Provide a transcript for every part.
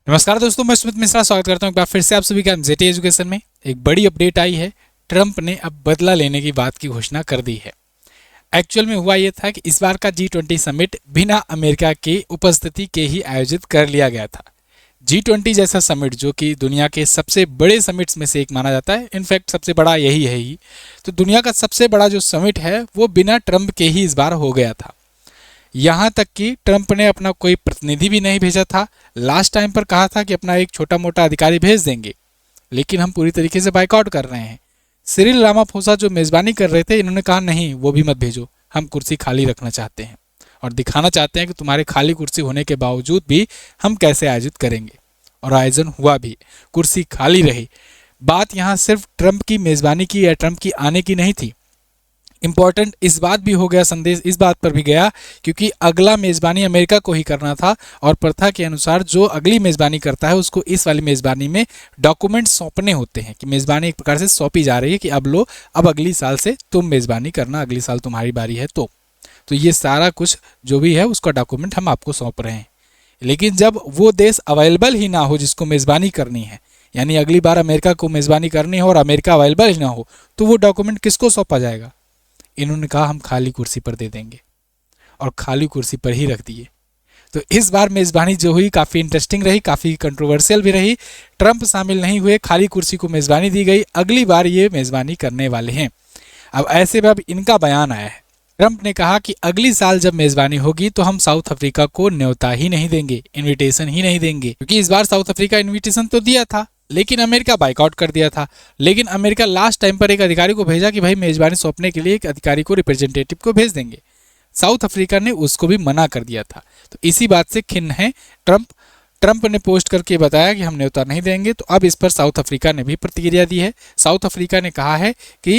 नमस्कार दोस्तों, मैं सुमित मिश्रा स्वागत करता हूं एक बार फिर से आप सभी का एमजेटी एजुकेशन में। एक बड़ी अपडेट आई है। ट्रंप ने अब बदला लेने की बात की घोषणा कर दी है। एक्चुअल में हुआ यह था कि इस बार का G20 समिट बिना अमेरिका की उपस्थिति के ही आयोजित कर लिया गया था। G20 जैसा समिट जो कि दुनिया के सबसे बड़े समिट्स में से एक माना जाता है, इनफैक्ट सबसे बड़ा यही है ही, तो दुनिया का सबसे बड़ा जो समिट है वो बिना ट्रंप के ही इस बार हो गया था। यहाँ तक कि ट्रंप ने अपना कोई प्रतिनिधि भी नहीं भेजा था। लास्ट टाइम पर कहा था कि अपना एक छोटा मोटा अधिकारी भेज देंगे, लेकिन हम पूरी तरीके से बाइकआउट कर रहे हैं। सिरिल रामाफोसा जो मेज़बानी कर रहे थे, इन्होंने कहा नहीं, वो भी मत भेजो, हम कुर्सी खाली रखना चाहते हैं और दिखाना चाहते हैं कि तुम्हारे खाली कुर्सी होने के बावजूद भी हम कैसे आयोजित करेंगे। और आयोजन हुआ भी, कुर्सी खाली रही। बात यहाँ सिर्फ ट्रंप की मेज़बानी की या ट्रंप की आने की नहीं थी। इम्पॉर्टेंट इस बात भी हो गया, संदेश इस बात पर भी गया, क्योंकि अगला मेज़बानी अमेरिका को ही करना था और प्रथा के अनुसार जो अगली मेज़बानी करता है उसको इस वाली मेज़बानी में डॉक्यूमेंट सौंपने होते हैं कि मेज़बानी एक प्रकार से सौंपी जा रही है कि अब अगली साल से तुम मेज़बानी करना, अगली साल तुम्हारी बारी है। तो ये सारा कुछ जो भी है उसका डॉक्यूमेंट हम आपको सौंप रहे हैं। लेकिन जब वो देश अवेलेबल ही ना हो जिसको मेज़बानी करनी है, यानी अगली बार अमेरिका को मेज़बानी करनी हो और अमेरिका अवेलेबल ही ना हो, तो वो डॉक्यूमेंट किसको सौंपा जाएगा? इन्होंने कहा हम खाली कुर्सी पर दे देंगे और खाली कुर्सी पर ही रख दिए। तो इस बार मेज़बानी जो हुई काफ़ी इंटरेस्टिंग रही, काफ़ी कंट्रोवर्शियल भी रही। ट्रंप शामिल नहीं हुए, खाली कुर्सी को मेज़बानी दी गई। अगली बार ये मेज़बानी करने वाले हैं। अब ऐसे में अब इनका बयान आया है। ट्रंप ने कहा कि अगली साल जब मेज़बानी होगी तो हम साउथ अफ्रीका को न्योता ही नहीं देंगे, इन्विटेशन ही नहीं देंगे, क्योंकि इस बार साउथ अफ्रीका इन्विटेशन तो दिया था लेकिन अमेरिका बाइकआउट कर दिया था। लेकिन अमेरिका लास्ट टाइम पर एक अधिकारी को भेजा कि भाई मेज़बानी सौंपने के लिए एक अधिकारी को, रिप्रेजेंटेटिव को भेज देंगे। साउथ अफ्रीका ने उसको भी मना कर दिया था। तो इसी बात से खिन्न है ट्रंप। ट्रंप ने पोस्ट करके बताया कि हम न्योता नहीं देंगे। तो अब इस पर साउथ अफ्रीका ने भी प्रतिक्रिया दी है। साउथ अफ्रीका ने कहा है कि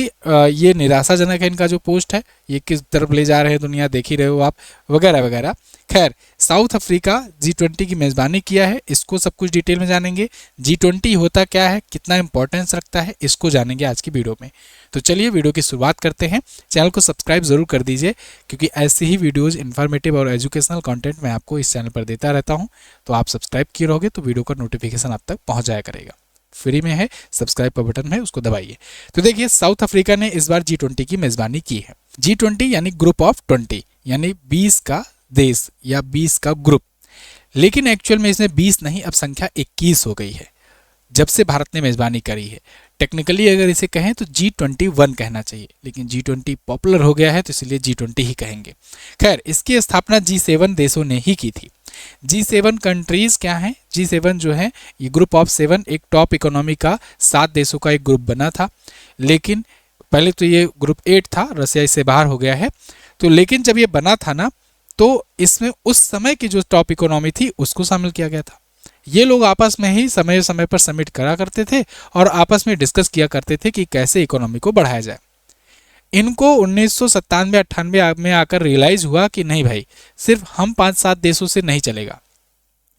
ये निराशाजनक है, इनका जो पोस्ट है, ये किस तरफ ले जा रहे हैं दुनिया, देख ही रहे हो आप, वगैरह वगैरह। खैर, साउथ अफ्रीका G20 की मेज़बानी किया है, इसको सब कुछ डिटेल में जानेंगे। G20 होता क्या है, कितना इंपॉर्टेंस रखता है, इसको जानेंगे आज की वीडियो में। तो चलिए वीडियो की शुरुआत करते हैं। चैनल को सब्सक्राइब ज़रूर कर दीजिए, क्योंकि ऐसी ही वीडियोज़, इन्फॉर्मेटिव और एजुकेशनल कंटेंट मैं आपको इस चैनल पर देता रहता हूँ। तो आप सब्सक्राइब किए रहोगे तो वीडियो का नोटिफिकेशन आप तक पहुँच जाया करेगा। फ्री में है, सब्सक्राइब का बटन है, उसको दबाइए। तो देखिए, साउथ अफ्रीका ने इस बार G20 की मेज़बानी की है। G20 यानी ग्रुप ऑफ 20, यानी 20 का देश या 20 का ग्रुप। लेकिन एक्चुअल में इसमें 20 नहीं, अब संख्या 21 हो गई है जब से भारत ने मेज़बानी करी है। टेक्निकली अगर इसे कहें तो G21 कहना चाहिए, लेकिन G20 पॉपुलर हो गया है तो इसलिए G20 ही कहेंगे। खैर, इसकी स्थापना G7 देशों ने ही की थी। G7 कंट्रीज क्या हैं? G7 जो है ये ग्रुप ऑफ 7, एक टॉप इकोनॉमी का 7 देशों का एक ग्रुप बना था। लेकिन पहले तो ये ग्रुप 8 था, रसिया इससे बाहर हो गया है। तो लेकिन जब ये बना था ना, तो इसमें उस समय की जो टॉप इकोनॉमी थी उसको शामिल किया गया था। ये लोग आपस में ही समय समय पर समिट करा करते थे और आपस में डिस्कस किया करते थे कि कैसे इकोनॉमी को बढ़ाया जाए। इनको 1997-98 में आकर रियलाइज हुआ कि नहीं भाई, सिर्फ हम 5-7 देशों से नहीं चलेगा,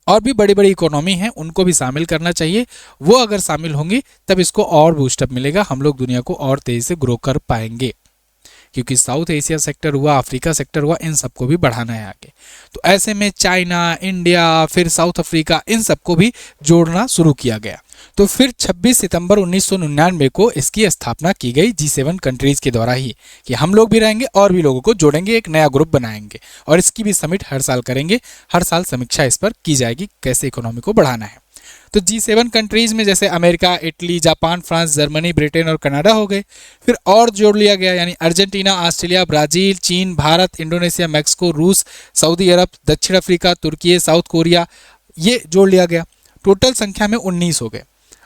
और भी बड़ी बड़ी इकोनॉमी हैं, उनको भी शामिल करना चाहिए। वो अगर शामिल होंगी तब इसको और बूस्टअप मिलेगा, हम लोग दुनिया को और तेजी से ग्रो कर पाएंगे, क्योंकि साउथ एशिया सेक्टर हुआ, अफ्रीका सेक्टर हुआ, इन सबको भी बढ़ाना है आगे। तो ऐसे में चाइना, इंडिया, फिर साउथ अफ्रीका, इन सबको भी जोड़ना शुरू किया गया। तो फिर 26 सितंबर 1999 को इसकी स्थापना की गई G7 कंट्रीज के द्वारा ही, कि हम लोग भी रहेंगे और भी लोगों को जोड़ेंगे, एक नया ग्रुप बनाएंगे और इसकी भी समिट हर साल करेंगे। हर साल समीक्षा इस पर की जाएगी कैसे इकोनॉमी को बढ़ाना है। तो G7 कंट्रीज में जैसे America, Italy, Japan, France, Germany, Britain और कनाडा हो गए। फिर और जोड़ लिया गया, यानी अर्जेंटीना, ऑस्ट्रेलिया, ब्राज़ील, चीन, भारत, इंडोनेशिया, मैक्सिको, रूस, सऊदी अरब, दक्षिण अफ्रीका, तुर्की, साउथ कोरिया, ये जोड़ लिया गया। टोटल संख्या में 19 हो गए।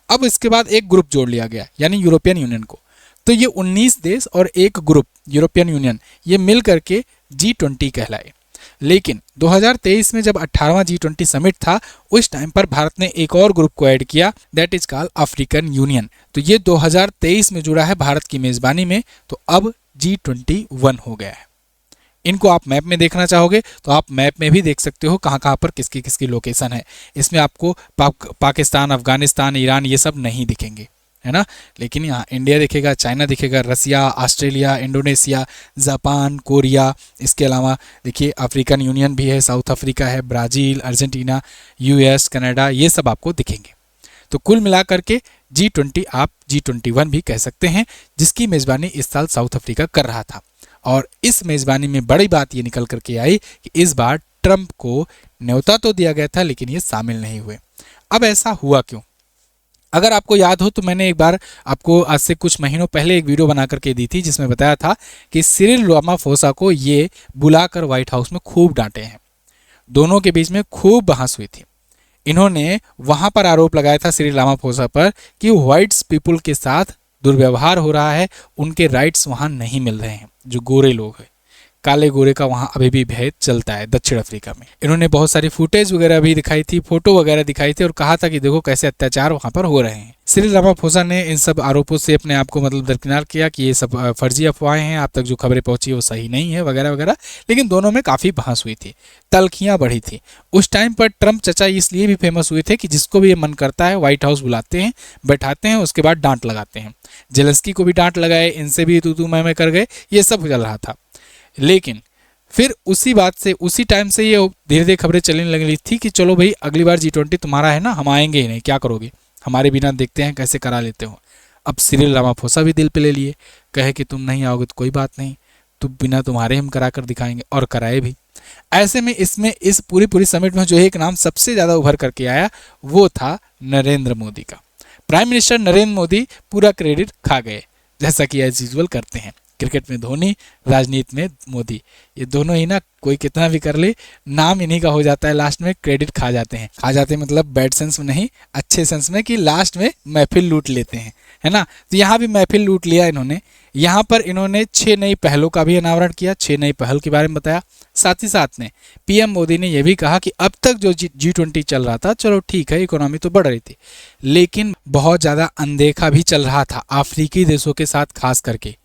अब इसके बाद एक ग्रुप जोड़ लिया गया, यानी यूरोपियन यूनियन को। तो ये 19 देश और एक ग्रुप यूरोपियन यूनियन, ये मिल करके G20 कहलाए। लेकिन 2023 में जब 18वां G20 समिट था, उस टाइम पर भारत ने एक और ग्रुप को ऐड किया, that is called African union. तो ये 2023 में जुड़ा है भारत की मेज़बानी में। तो अब G21 हो गया है। इनको आप मैप में देखना चाहोगे तो आप मैप में भी देख सकते हो कहाँ कहाँ पर किसकी किसकी लोकेशन है। इसमें आपको पाकिस्तान, अफगानिस्तान, ईरान, ये सब नहीं दिखेंगे। है ना। लेकिन यहाँ इंडिया दिखेगा, चाइना दिखेगा, रसिया, ऑस्ट्रेलिया, इंडोनेशिया, जापान, कोरिया, इसके अलावा देखिए अफ्रीकन यूनियन भी है, साउथ अफ्रीका है, ब्राज़ील, अर्जेंटीना, यूएस, कनाडा, ये सब आपको दिखेंगे। तो कुल मिलाकर के G20 आप G21 भी कह सकते हैं, जिसकी मेज़बानी इस साल साउथ अफ्रीका कर रहा था। और इस मेज़बानी में बड़ी बात ये निकल करके आई कि इस बार ट्रंप को न्योता तो दिया गया था लेकिन ये शामिल नहीं हुए। अब ऐसा हुआ क्यों? अगर आपको याद हो तो मैंने एक बार आपको आज से कुछ महीनों पहले एक वीडियो बना करके दी थी जिसमें बताया था कि सिरिल रामाफोसा को ये बुलाकर व्हाइट हाउस में खूब डांटे हैं, दोनों के बीच में खूब बहस हुई थी। इन्होंने वहां पर आरोप लगाया था सिरिल रामाफोसा पर कि व्हाइट्स पीपुल के साथ दुर्व्यवहार हो रहा है, उनके राइट्स वहां नहीं मिल रहे हैं, जो गोरे लोग हैं। काले गोरे का वहाँ अभी भी भेद चलता है दक्षिण अफ्रीका में। इन्होंने बहुत सारी फुटेज वगैरह भी दिखाई थी, फोटो वगैरह दिखाई थी और कहा था कि देखो कैसे अत्याचार वहाँ पर हो रहे हैं। सिरिल रामाफोसा ने इन सब आरोपों से अपने आप को मतलब दरकिनार किया कि ये सब फर्जी अफवाहें हैं, आप तक जो खबरें पहुंची वो सही नहीं है वगैरह वगैरह। लेकिन दोनों में काफ़ी बहस हुई थी, तलखियाँ बढ़ी थी। उस टाइम पर ट्रंप चचा इसलिए भी फेमस हुए थे कि जिसको भी ये मन करता है व्हाइट हाउस बुलाते हैं, बैठाते हैं, उसके बाद डांट लगाते हैं। जेलेंस्की को भी डांट लगाए, इनसे भी तू मैं कर गए, ये सब चल रहा था। लेकिन फिर उसी बात से उसी टाइम से ये धीरे धीरे खबरें चलने लगी थी कि चलो भाई अगली बार G20 तुम्हारा है ना, हम आएंगे ही नहीं, क्या करोगे हमारे बिना, देखते हैं कैसे करा लेते हो। अब सिरिल रामाफोसा भी दिल पे ले लिए, कहे कि तुम नहीं आओगे तो कोई बात नहीं, तो बिना तुम्हारे हम करा कर दिखाएंगे, और कराए भी। ऐसे में इसमें इस पूरी समिट में जो एक नाम सबसे ज़्यादा उभर करके आया वो था नरेंद्र मोदी का। प्राइम मिनिस्टर नरेंद्र मोदी पूरा क्रेडिट खा गए, जैसा कि एज यूजुअल करते हैं। क्रिकेट में धोनी, राजनीति में मोदी, ये दोनों ही ना कोई कितना भी कर ले नाम इन्हीं का हो जाता है, लास्ट में क्रेडिट खा जाते हैं। खा जाते हैं मतलब बैड सेंस में नहीं, अच्छे सेंस में कि लास्ट में महफिल लूट लेते हैं, है ना। तो यहाँ भी महफिल लूट लिया इन्होंने। यहाँ पर इन्होंने 6 नई पहलों का भी अनावरण किया, 6 नई पहल के बारे में बताया। साथ ही साथ में पीएम मोदी ने यह भी कहा कि अब तक जो G20 चल रहा था, चलो ठीक है, इकोनॉमी तो बढ़ रही थी, लेकिन बहुत ज़्यादा अनदेखा भी चल रहा था अफ्रीकी देशों के साथ, खास करके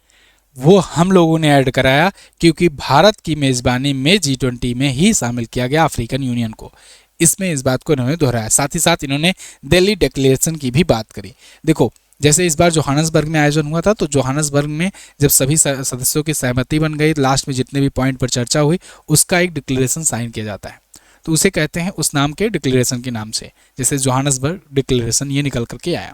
वो हम लोगों ने ऐड कराया, क्योंकि भारत की मेज़बानी में G20 में ही शामिल किया गया अफ्रीकन यूनियन को। इसमें इस बात को इन्होंने दोहराया। साथ ही साथ इन्होंने दिल्ली डिक्लेरेशन की भी बात करी। देखो जैसे इस बार जोहानसबर्ग में आयोजन हुआ था, तो जोहानसबर्ग में जब सभी सदस्यों की सहमति बन गई, लास्ट में जितने भी पॉइंट पर चर्चा हुई, उसका एक डिक्लेरेशन साइन किया जाता है, तो उसे कहते हैं उस नाम के डिक्लेरेशन के नाम से। जैसे जोहानसबर्ग डिक्लेरेशन ये निकल करके आया।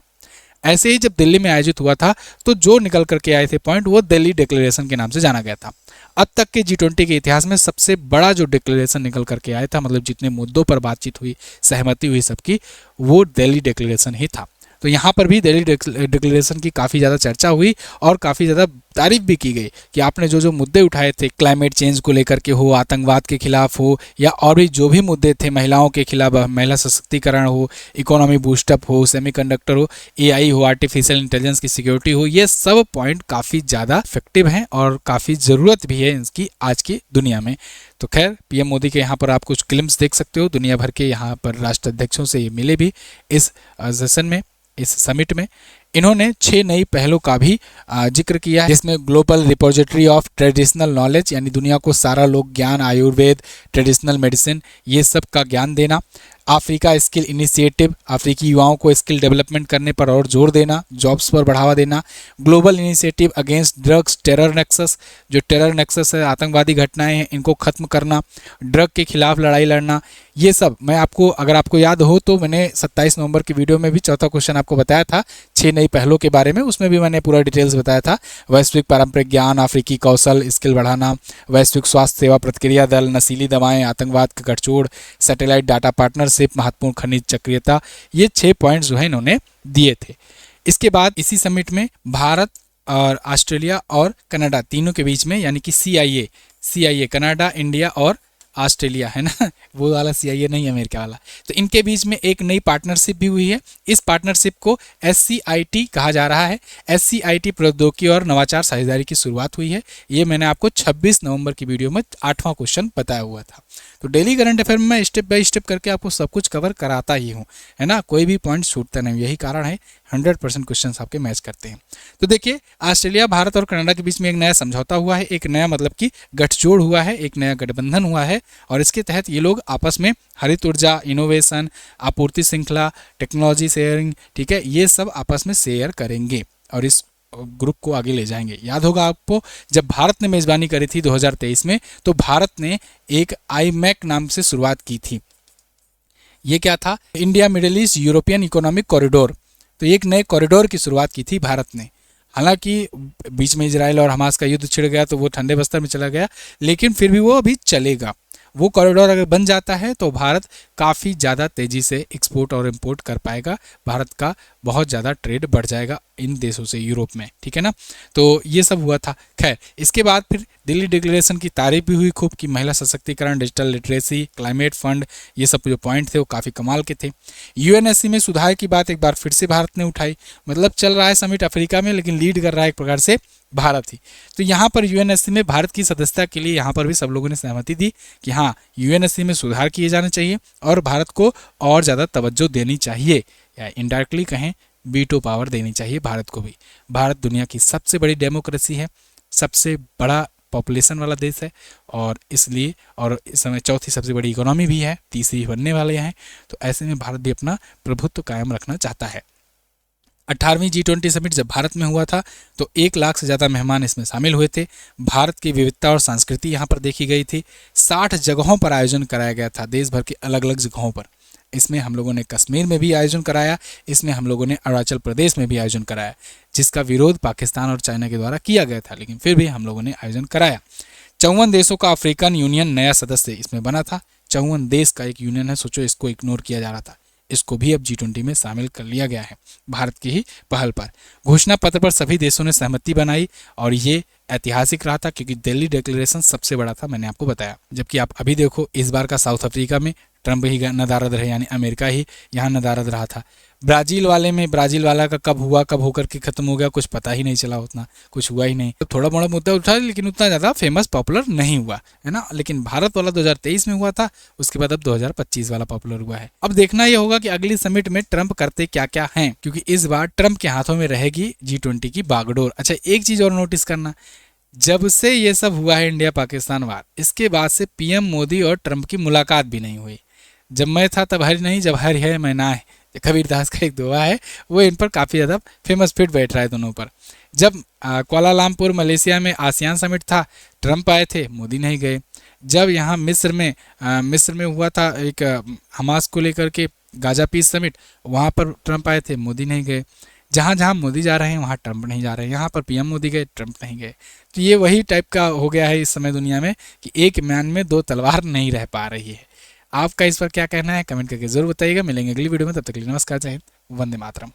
ऐसे ही जब दिल्ली में आयोजित हुआ था तो जो निकल करके आए थे पॉइंट, वो दिल्ली डिक्लेरेशन के नाम से जाना गया था। अब तक के G20 के इतिहास में सबसे बड़ा जो डिक्लेरेशन निकल करके आया था, मतलब जितने मुद्दों पर बातचीत हुई, सहमति हुई सबकी, वो दिल्ली डिक्लेरेशन ही था। तो यहाँ पर भी दिल्ली डिक्लेरेशन की काफ़ी ज़्यादा चर्चा हुई और काफ़ी ज़्यादा तारीफ भी की गई कि आपने जो जो मुद्दे उठाए थे, क्लाइमेट चेंज को लेकर के हो, आतंकवाद के खिलाफ हो, या और भी जो भी मुद्दे थे, महिलाओं के खिलाफ, महिला सशक्तिकरण हो, इकोनॉमी बूस्टअप हो, सेमीकंडक्टर हो, AI हो, आर्टिफिशियल इंटेलिजेंस की सिक्योरिटी हो, ये सब पॉइंट काफ़ी ज़्यादा इफेक्टिव हैं और काफ़ी ज़रूरत भी है इसकी आज की दुनिया में। तो खैर पीएम मोदी के यहाँ पर आप कुछ क्लिप्स देख सकते हो, दुनिया भर के यहाँ पर राष्ट्राध्यक्षों से ये मिले भी इस सेशन में, इस समिट में। इन्होंने 6 नई पहलों का भी जिक्र किया है, जिसमें global repository of traditional knowledge, यानी दुनिया को सारा लोक ज्ञान, आयुर्वेद, ट्रेडिशनल मेडिसिन, ये सब का ज्ञान देना। अफ्रीका स्किल इनिशिएटिव, अफ्रीकी युवाओं को स्किल डेवलपमेंट करने पर और जोर देना, जॉब्स पर बढ़ावा देना। Global initiative against drugs terror nexus, जो टेरर नेक्सस है, आतंकवादी घटनाएं हैं, इनको खत्म करना, ड्रग के खिलाफ लड़ाई लड़ना। ये सब मैं आपको, अगर आपको याद हो तो मैंने 27 नवंबर की वीडियो में भी चौथा क्वेश्चन आपको बताया था 6 नई पहलों के बारे में, उसमें भी मैंने पूरा डिटेल्स बताया था। वैश्विक पारंपरिक ज्ञान, अफ्रीकी कौशल, स्किल बढ़ाना, वैश्विक स्वास्थ्य सेवा प्रतिक्रिया दल, नशीली दवाएं, आतंकवाद का गठजोड़, सैटेलाइट डाटा पार्टनरशिप, महत्वपूर्ण खनिज चक्रीयता, ये 6 पॉइंट्स जो है इन्होंने दिए थे। इसके बाद इसी समिट में भारत और ऑस्ट्रेलिया और कनाडा तीनों के बीच में, यानी कि CIA कनाडा, इंडिया और ऑस्ट्रेलिया, है ना, वो वाला CIA नहीं, अमेरिका वाला, तो इनके बीच में एक नई पार्टनरशिप भी हुई है। इस पार्टनरशिप को SCIT कहा जा रहा है। SCIT प्रौद्योगिकी और नवाचार साझेदारी की शुरुआत हुई है। ये मैंने आपको 26 नवंबर की वीडियो में 8वां क्वेश्चन बताया हुआ था। तो डेली करंट अफेयर में मैं स्टेप बाय स्टेप करके आपको सब कुछ कवर कराता ही हूँ, है ना, कोई भी पॉइंट छूटता नहीं, यही कारण है 100% क्वेश्चन आपके मैच करते हैं। तो देखिए, ऑस्ट्रेलिया, भारत और कनाडा के बीच में एक नया समझौता हुआ है, एक नया मतलब कि गठजोड़ हुआ है, एक नया गठबंधन हुआ है, और इसके तहत ये लोग आपस में हरित ऊर्जा, इनोवेशन, आपूर्ति श्रृंखला, टेक्नोलॉजी शेयरिंग, ठीक है, ये सब आपस में शेयर करेंगे और इस ग्रुप को आगे ले जाएंगे। याद होगा आपको, जब भारत ने मेजबानी करी थी 2023 में, तो भारत ने एक आईमैक नाम से शुरुआत की थी। ये क्या था? India middle east European economic corridor. तो एक नए कॉरिडोर की शुरुआत की थी भारत ने। हालांकि बीच में इजराइल और हमास का युद्ध छिड़ गया तो वो ठंडे बस्तर में चला गया, लेकिन फिर भी वो अभी चलेगा। वो कॉरिडोर अगर बन जाता है तो भारत काफ़ी ज़्यादा तेज़ी से एक्सपोर्ट और इंपोर्ट कर पाएगा, भारत का बहुत ज़्यादा ट्रेड बढ़ जाएगा इन देशों से, यूरोप में, ठीक है ना। तो ये सब हुआ था। खैर, इसके बाद फिर दिल्ली डिक्लेरेशन की तारीफ भी हुई खूब कि महिला सशक्तिकरण, डिजिटल लिटरेसी, क्लाइमेट फंड, ये सब जो पॉइंट थे वो काफ़ी कमाल के थे। यूएनएससी में सुधार की बात एक बार फिर से भारत ने उठाई। मतलब चल रहा है समिट अफ्रीका में, लेकिन लीड कर रहा है एक प्रकार से भारत ही। तो यहाँ पर यूएनएससी में भारत की सदस्यता के लिए यहाँ पर भी सब लोगों ने सहमति दी कि हाँ, यूएनएससी में सुधार किए जाने चाहिए और भारत को और ज़्यादा तवज्जो देनी चाहिए, या इनडायरेक्टली कहें वीटो पावर देनी चाहिए भारत को भी। भारत दुनिया की सबसे बड़ी डेमोक्रेसी है, सबसे बड़ा पॉपुलेशन वाला देश है, और इसलिए, और इस समय चौथी सबसे बड़ी इकोनॉमी भी है, तीसरी बनने वाले हैं। तो ऐसे में भारत भी अपना प्रभुत्व कायम रखना चाहता है। 18वीं G20 समिट जब भारत में हुआ था तो 1 लाख से ज़्यादा मेहमान इसमें शामिल हुए थे। भारत की विविधता और संस्कृति यहाँ पर देखी गई थी। 60 जगहों पर आयोजन कराया गया था, देश भर की अलग अलग जगहों पर। इसमें हम लोगों ने कश्मीर में भी आयोजन कराया, इसमें हम लोगों ने अरुणाचल प्रदेश में भी आयोजन कराया, जिसका विरोध पाकिस्तान और चाइना के द्वारा किया गया था, लेकिन फिर भी हम लोगों ने आयोजन कराया। 54 देशों का अफ्रीकन यूनियन नया सदस्य इसमें बना था। 54 देश का एक यूनियन है, सोचो, इसको इग्नोर किया जा रहा था। इसको भी अब G20 में शामिल कर लिया गया है भारत की ही पहल पर। घोषणा पत्र पर सभी देशों ने सहमति बनाई और ये ऐतिहासिक रहा था, क्योंकि दिल्ली डिक्लेरेशन सबसे बड़ा था, मैंने आपको बताया। जबकि आप अभी देखो, इस बार का साउथ अफ्रीका में ट्रंप ही नदारद रहे, यानी अमेरिका ही यहाँ नदारद रहा था। ब्राज़ील वाले में, ब्राज़ील वाला का कब हुआ, कब होकर के खत्म हो गया, कुछ पता ही नहीं चला, उतना कुछ हुआ ही नहीं। तो थोड़ा मोड़ा मुद्दा उठा, लेकिन उतना ज़्यादा फेमस पॉपुलर नहीं हुआ, है ना। लेकिन भारत वाला 2023 में हुआ था, उसके बाद अब 2025 वाला पॉपुलर हुआ है। अब देखना यह होगा कि अगली समिट में ट्रंप करते क्या क्या हैं, क्योंकि इस बार ट्रंप के हाथों में रहेगी G20 की बागडोर। अच्छा, एक चीज़ और नोटिस करना, जब से ये सब हुआ है इंडिया पाकिस्तान वार, इसके बाद से पीएम मोदी और ट्रंप की मुलाकात भी नहीं हुई। जब मैं था तब हरि नहीं, जब हरि है मैं ना है, कबीरदास का एक दुआ है, वो इन पर काफ़ी ज़्यादा फेमस फिट बैठ रहा है दोनों पर। जब कुआलालंपुर मलेशिया में आसियान समिट था, ट्रंप आए थे, मोदी नहीं गए। जब यहाँ मिस्र में हुआ था एक हमास को लेकर के गाजा पीस समिट, वहाँ पर ट्रंप आए थे, मोदी नहीं गए। जहाँ जहाँ मोदी जा रहे हैं वहाँ ट्रंप नहीं जा रहे हैं, यहाँ पर पीएम मोदी गए, ट्रंप नहीं गए। तो ये वही टाइप का हो गया है इस समय दुनिया में कि एक म्यान में दो तलवार नहीं रह पा रही है। आपका इस पर क्या कहना है, कमेंट करके जरूर बताइएगा। मिलेंगे अगली वीडियो में, तब तक के लिए नमस्कार, जय हिंद, वंदे मातरम।